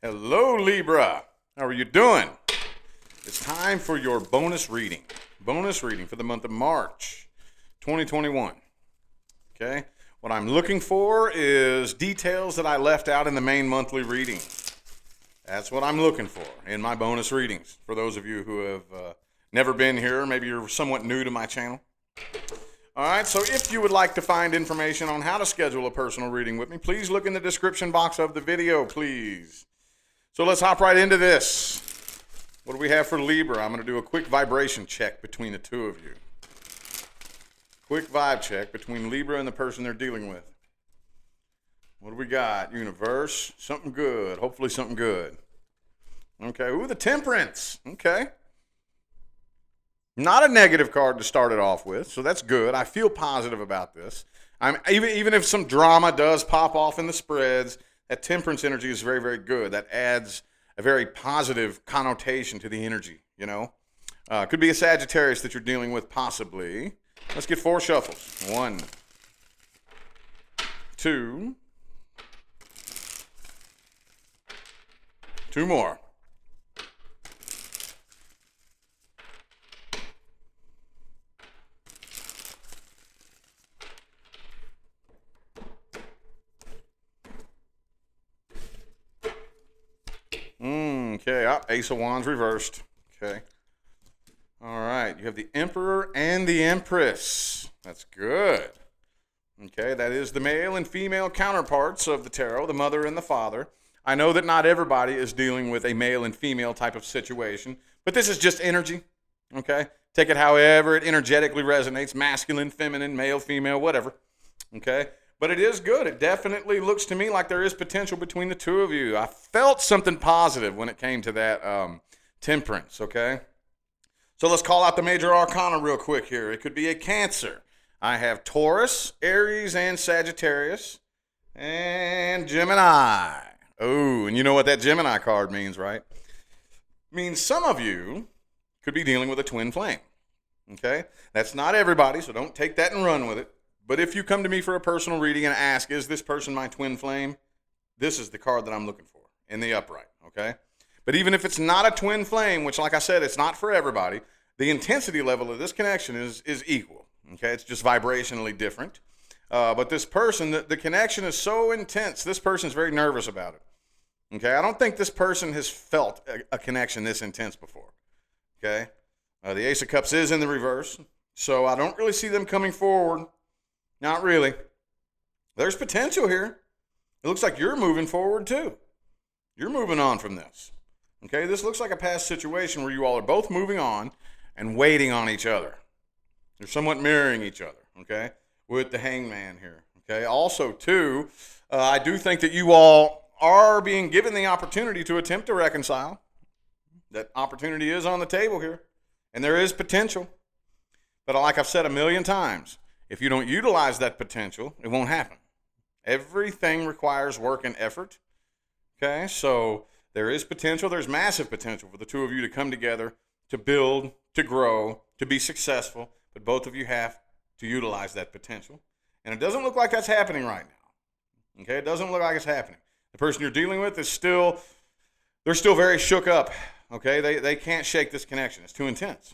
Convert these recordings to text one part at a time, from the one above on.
Hello, Libra. How are you doing? It's time for your bonus reading. Bonus reading for the month of March 2021. Okay? What I'm looking for is details that I left out in the main monthly reading. That's what I'm looking for in my bonus readings. For those of you who have never been here, maybe you're somewhat new to my channel. All right, so if you would like to find information on how to schedule a personal reading with me, please look in the description box of the video, please. So let's hop right into this. What do we have for Libra? I'm going to do a quick vibration check between the two of you. Quick vibe check between Libra and the person they're dealing with. What do we got? Universe, something good. Hopefully something good. Okay, ooh, the Temperance. Okay. Not a negative card to start it off with, so that's good. I feel positive about this. Even if some drama does pop off in the spreads, that Temperance energy is very, very good. That adds a very positive connotation to the energy, you know. Could be a Sagittarius that you're dealing with, possibly. Let's get 4 shuffles. 1, 2, 2 more. Okay, Ace of Wands reversed. Okay. All right, you have the Emperor and the Empress. That's good. Okay, that is the male and female counterparts of the tarot, the mother and the father. I know that not everybody is dealing with a male and female type of situation, but this is just energy. Okay, take it however it energetically resonates, masculine, feminine, male, female, whatever. Okay. But it is good. It definitely looks to me like there is potential between the two of you. I felt something positive when it came to that Temperance, okay? So let's call out the major arcana real quick here. It could be a Cancer. I have Taurus, Aries, and Sagittarius, and Gemini. Oh, and you know what that Gemini card means, right? It means some of you could be dealing with a twin flame, okay? That's not everybody, so don't take that and run with it. But if you come to me for a personal reading and ask, is this person my twin flame? This is the card that I'm looking for in the upright, okay? But even if it's not a twin flame, which like I said, it's not for everybody, the intensity level of this connection is equal, okay? It's just vibrationally different. But this person, the connection is so intense, this person's very nervous about it, okay? I don't think this person has felt a connection this intense before, okay? The Ace of Cups is in the reverse, so I don't really see them coming forward. Not really. There's potential here. It looks like you're moving forward too. You're moving on from this. Okay, this looks like a past situation where you all are both moving on and waiting on each other. You're somewhat mirroring each other, okay, with the Hangman here. Okay, also too, I do think that you all are being given the opportunity to attempt to reconcile. That opportunity is on the table here, and there is potential. But like I've said a million times, if you don't utilize that potential, it won't happen. Everything requires work and effort. Okay, so there is potential. There's massive potential for the two of you to come together, to build, to grow, to be successful. But both of you have to utilize that potential. And it doesn't look like that's happening right now. Okay, it doesn't look like it's happening. The person you're dealing with is they're still very shook up. Okay, they can't shake this connection. It's too intense.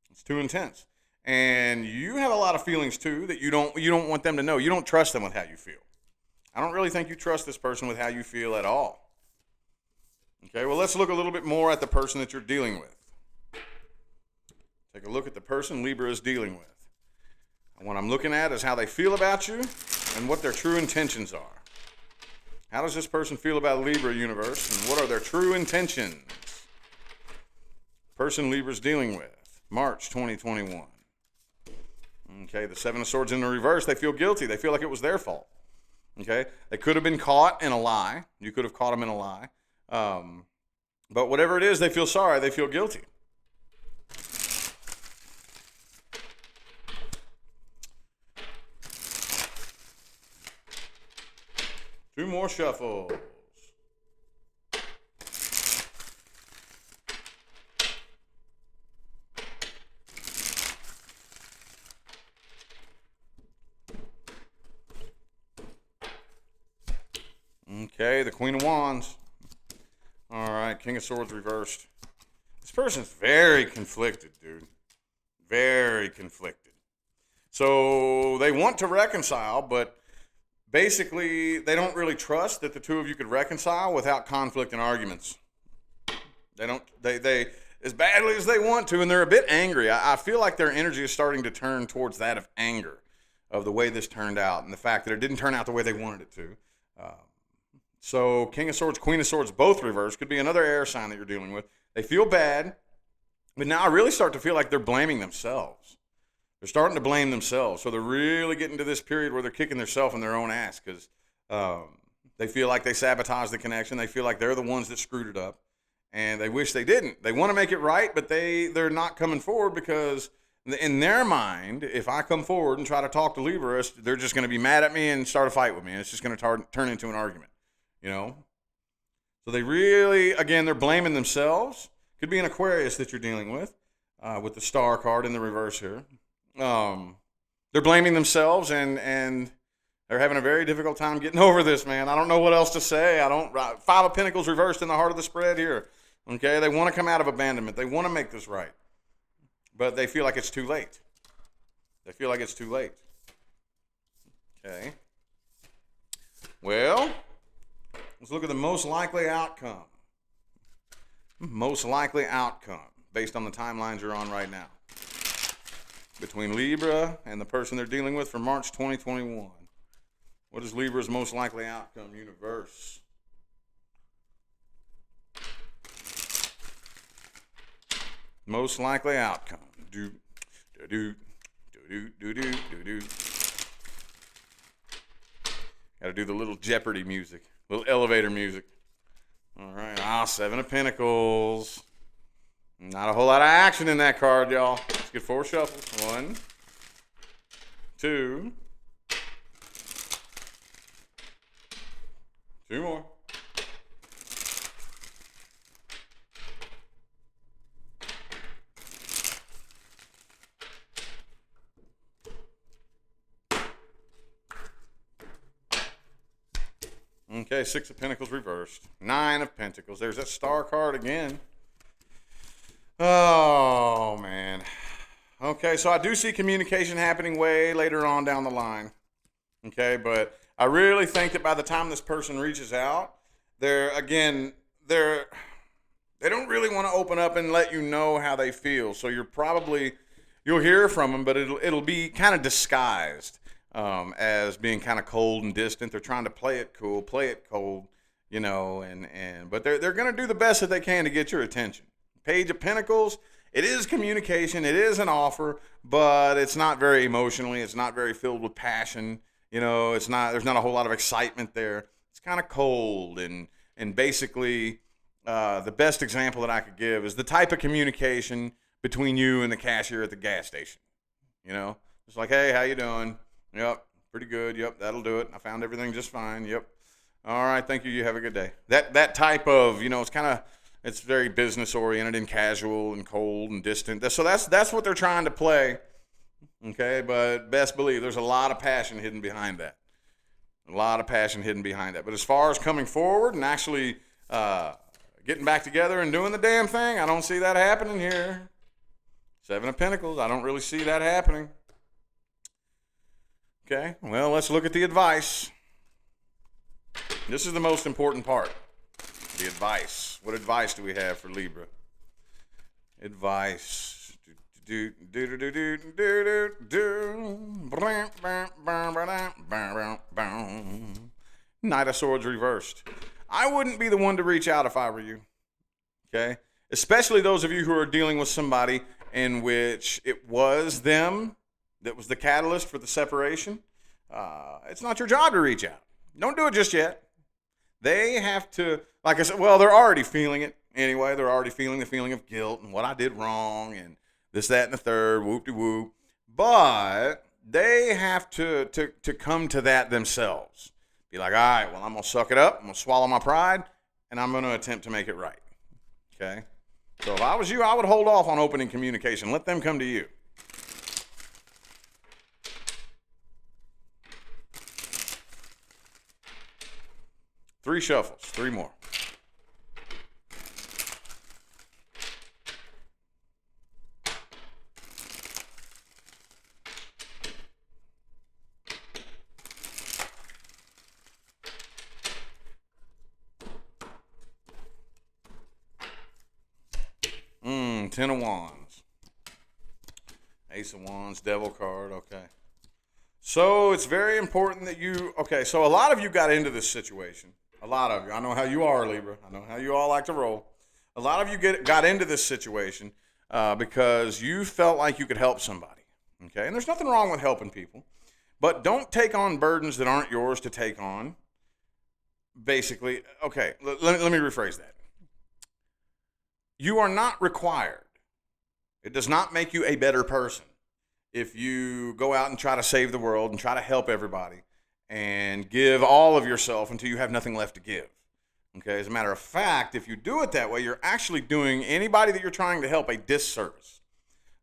It's too intense. And you have a lot of feelings too that you don't want them to know. You don't trust them with how you feel. I don't really think you trust this person with how you feel at all. Okay, well, let's look a little bit more at the person that you're dealing with. Take a look at the person Libra is dealing with. And what I'm looking at is how they feel about you and what their true intentions are. How does this person feel about Libra universe and what are their true intentions? Person Libra's dealing with, March 2021. Okay, the Seven of Swords in the reverse, they feel guilty. They feel like it was their fault. Okay, they could have been caught in a lie. You could have caught them in a lie. But whatever it is, they feel sorry. They feel guilty. Two more shuffles. Okay, the Queen of Wands. All right, King of Swords reversed. This person's very conflicted, dude. Very conflicted. So they want to reconcile, but basically they don't really trust that the two of you could reconcile without conflict and arguments. They as badly as they want to, and they're a bit angry. I feel like their energy is starting to turn towards that of anger, of the way this turned out, and the fact that it didn't turn out the way they wanted it to. So King of Swords, Queen of Swords, both reversed. Could be another air sign that you're dealing with. They feel bad, but now I really start to feel like they're blaming themselves. They're starting to blame themselves. So they're really getting to this period where they're kicking themselves in their own ass because they feel like they sabotaged the connection. They feel like they're the ones that screwed it up, and they wish they didn't. They want to make it right, but they're not coming forward because in their mind, if I come forward and try to talk to Libra, they're just going to be mad at me and start a fight with me. And it's just going to turn into an argument, you know? So they really, again, they're blaming themselves. Could be an Aquarius that you're dealing with the Star card in the reverse here. They're blaming themselves and they're having a very difficult time getting over this, man. I don't know what else to say. Five of Pentacles reversed in the heart of the spread here. Okay, they want to come out of abandonment. They want to make this right. But they feel like it's too late. They feel like it's too late. Okay. Well, let's look at the most likely outcome. Most likely outcome based on the timelines you're on right now. Between Libra and the person they're dealing with for March 2021. What is Libra's most likely outcome, universe? Most likely outcome. Got to do the little Jeopardy music, little elevator music. All right, Seven of Pentacles. Not a whole lot of action in that card, y'all. Let's get 4 shuffles. 1, 2, 2 more. Okay, 6 of Pentacles reversed. 9 of Pentacles. There's that Star card again. Oh, man. Okay, so I do see communication happening way later on down the line. Okay, but I really think that by the time this person reaches out, they don't really want to open up and let you know how they feel. So you'll hear from them, but it'll be kind of disguised as being kind of cold and distant. They're trying to play it cool, play it cold, you know, but they're going to do the best that they can to get your attention. Page of Pentacles, it is communication, it is an offer, but it's not very emotionally, it's not very filled with passion, you know, there's not a whole lot of excitement there. It's kind of cold, and basically the best example that I could give is the type of communication between you and the cashier at the gas station. You know, it's like, hey, how you doing? Yep, pretty good. Yep, that'll do it. I found everything just fine. Yep. All right, thank you. You have a good day. That type of, you know, it's very business oriented and casual and cold and distant. So that's what they're trying to play. Okay, but best believe there's a lot of passion hidden behind that. A lot of passion hidden behind that. But as far as coming forward and actually getting back together and doing the damn thing, I don't see that happening here. 7 of Pentacles, I don't really see that happening. Okay, well, let's look at the advice. This is the most important part. The advice. What advice do we have for Libra? Advice. Knight of Swords reversed. I wouldn't be the one to reach out if I were you. Okay? Especially those of you who are dealing with somebody in which it was them that was the catalyst for the separation. It's not your job to reach out. Don't do it just yet. They have to, like I said, well, they're already feeling it anyway. They're already feeling the feeling of guilt and what I did wrong and this, that, and the third, whoop-de-whoop. But they have to come to that themselves. Be like, all right, well, I'm going to suck it up. I'm going to swallow my pride, and I'm going to attempt to make it right. Okay? So if I was you, I would hold off on opening communication. Let them come to you. Three shuffles, 3 more. Ten of Wands. Ace of Wands, Devil card, okay. So it's very important that you, okay, so a lot of you got into this situation. A lot of you. I know how you are, Libra. I know how you all like to roll. A lot of you got into this situation because you felt like you could help somebody, okay? And there's nothing wrong with helping people, but don't take on burdens that aren't yours to take on. Basically, okay, let me rephrase that. You are not required. It does not make you a better person if you go out and try to save the world and try to help everybody and give all of yourself until you have nothing left to give. Okay, as a matter of fact, if you do it that way, you're actually doing anybody that you're trying to help a disservice.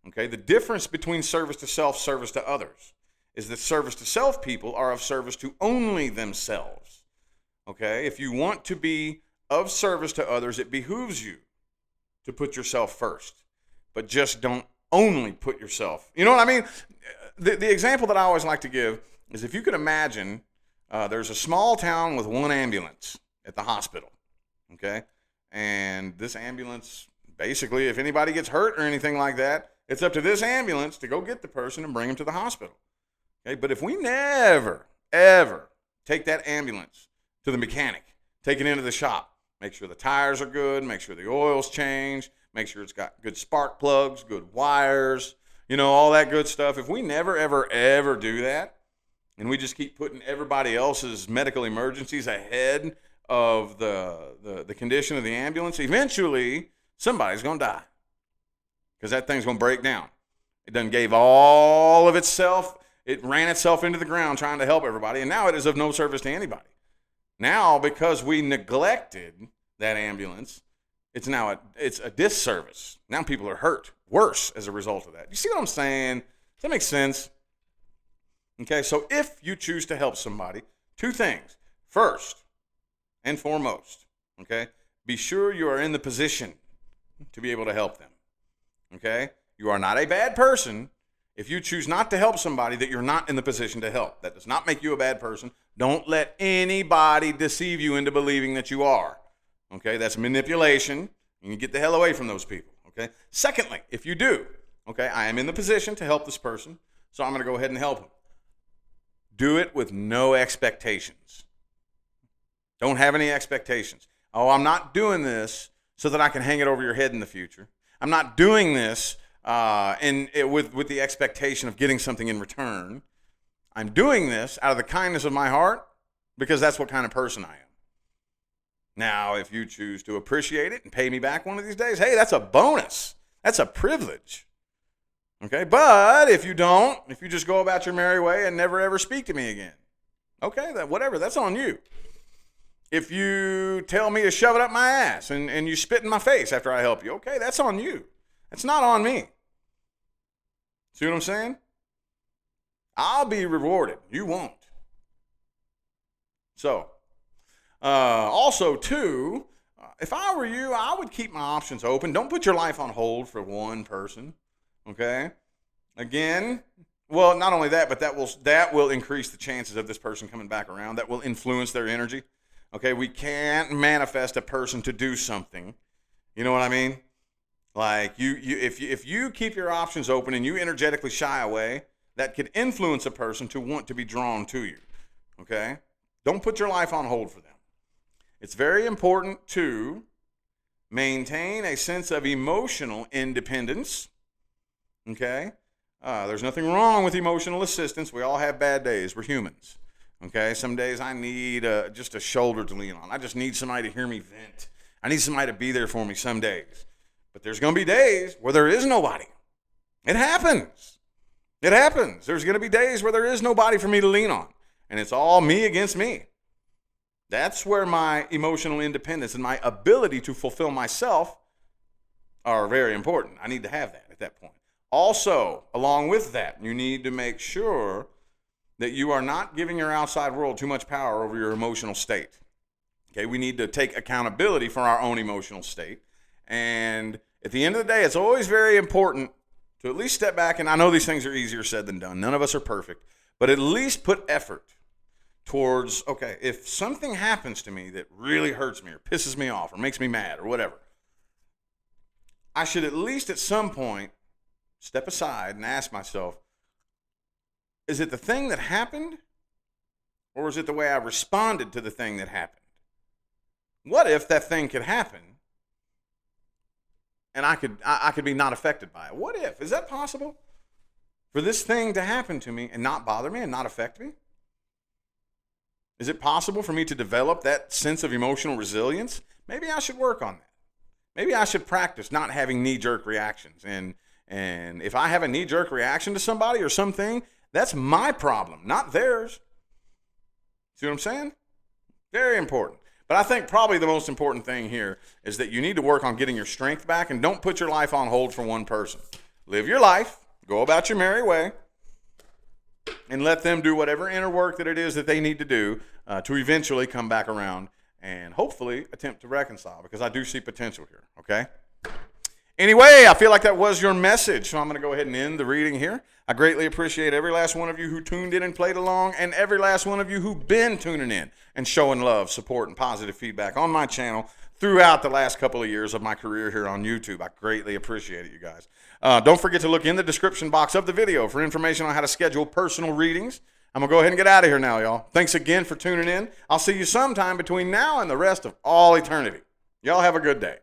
Okay, the difference between service to self, service to others, is that service to self people are of service to only themselves. Okay, if you want to be of service to others, it behooves you to put yourself first, but just don't only put yourself. You know what I mean? The example that I always like to give is if you could imagine there's a small town with one ambulance at the hospital, okay? And this ambulance, basically, if anybody gets hurt or anything like that, it's up to this ambulance to go get the person and bring them to the hospital, okay? But if we never, ever take that ambulance to the mechanic, take it into the shop, make sure the tires are good, make sure the oil's changed, make sure it's got good spark plugs, good wires, you know, all that good stuff. If we never, ever, ever do that, and we just keep putting everybody else's medical emergencies ahead of the condition of the ambulance, eventually somebody's going to die because that thing's going to break down. It done gave all of itself. It ran itself into the ground trying to help everybody, and now it is of no service to anybody. Now, because we neglected that ambulance, it's a disservice. Now people are hurt worse as a result of that. You see what I'm saying? Does that make sense? Okay, so if you choose to help somebody, two things. First and foremost, okay, be sure you are in the position to be able to help them. Okay? You are not a bad person if you choose not to help somebody that you're not in the position to help. That does not make you a bad person. Don't let anybody deceive you into believing that you are. Okay, that's manipulation. You can get the hell away from those people. Okay. Secondly, if you do, okay, I am in the position to help this person, so I'm going to go ahead and help him. Do it with no expectations. Don't have any expectations. Oh, I'm not doing this so that I can hang it over your head in the future. I'm not doing this with the expectation of getting something in return. I'm doing this out of the kindness of my heart because that's what kind of person I am. Now, if you choose to appreciate it and pay me back one of these days, hey, that's a bonus. That's a privilege. Okay, but if you don't, if you just go about your merry way and never ever speak to me again, okay, whatever, that's on you. If you tell me to shove it up my ass and you spit in my face after I help you, okay, that's on you. That's not on me. See what I'm saying? I'll be rewarded. You won't. So, also, too, if I were you, I would keep my options open. Don't put your life on hold for one person, okay? Again, well, not only that, but that will increase the chances of this person coming back around. That will influence their energy, okay? We can't manifest a person to do something. You know what I mean? Like, if you keep your options open and you energetically shy away, that could influence a person to want to be drawn to you, okay? Don't put your life on hold for them. It's very important to maintain a sense of emotional independence, okay? There's nothing wrong with emotional assistance. We all have bad days. We're humans, okay? Some days I need just a shoulder to lean on. I just need somebody to hear me vent. I need somebody to be there for me some days. But there's going to be days where there is nobody. It happens. It happens. There's going to be days where there is nobody for me to lean on, and it's all me against me. That's where my emotional independence and my ability to fulfill myself are very important. I need to have that at that point. Also, along with that, you need to make sure that you are not giving your outside world too much power over your emotional state. Okay, we need to take accountability for our own emotional state. And at the end of the day, it's always very important to at least step back. And I know these things are easier said than done. None of us are perfect. But at least put effort towards, okay, if something happens to me that really hurts me or pisses me off or makes me mad or whatever, I should at least at some point step aside and ask myself, is it the thing that happened, or is it the way I responded to the thing that happened? What if that thing could happen and I could be not affected by it? What if? Is that possible? For this thing to happen to me and not bother me and not affect me? Is it possible for me to develop that sense of emotional resilience? Maybe I should work on that. Maybe I should practice not having knee-jerk reactions. And if I have a knee-jerk reaction to somebody or something, that's my problem, not theirs. See what I'm saying? Very important. But I think probably the most important thing here is that you need to work on getting your strength back, and don't put your life on hold for one person. Live your life, go about your merry way, and let them do whatever inner work that it is that they need to do to eventually come back around and hopefully attempt to reconcile, because I do see potential here, okay? Anyway, I feel like that was your message, so I'm going to go ahead and end the reading here. I greatly appreciate every last one of you who tuned in and played along, and every last one of you who've been tuning in and showing love, support, and positive feedback on my channel throughout the last couple of years of my career here on YouTube. I greatly appreciate it, you guys. Don't forget to look in the description box of the video for information on how to schedule personal readings. I'm going to go ahead and get out of here now, y'all. Thanks again for tuning in. I'll see you sometime between now and the rest of all eternity. Y'all have a good day.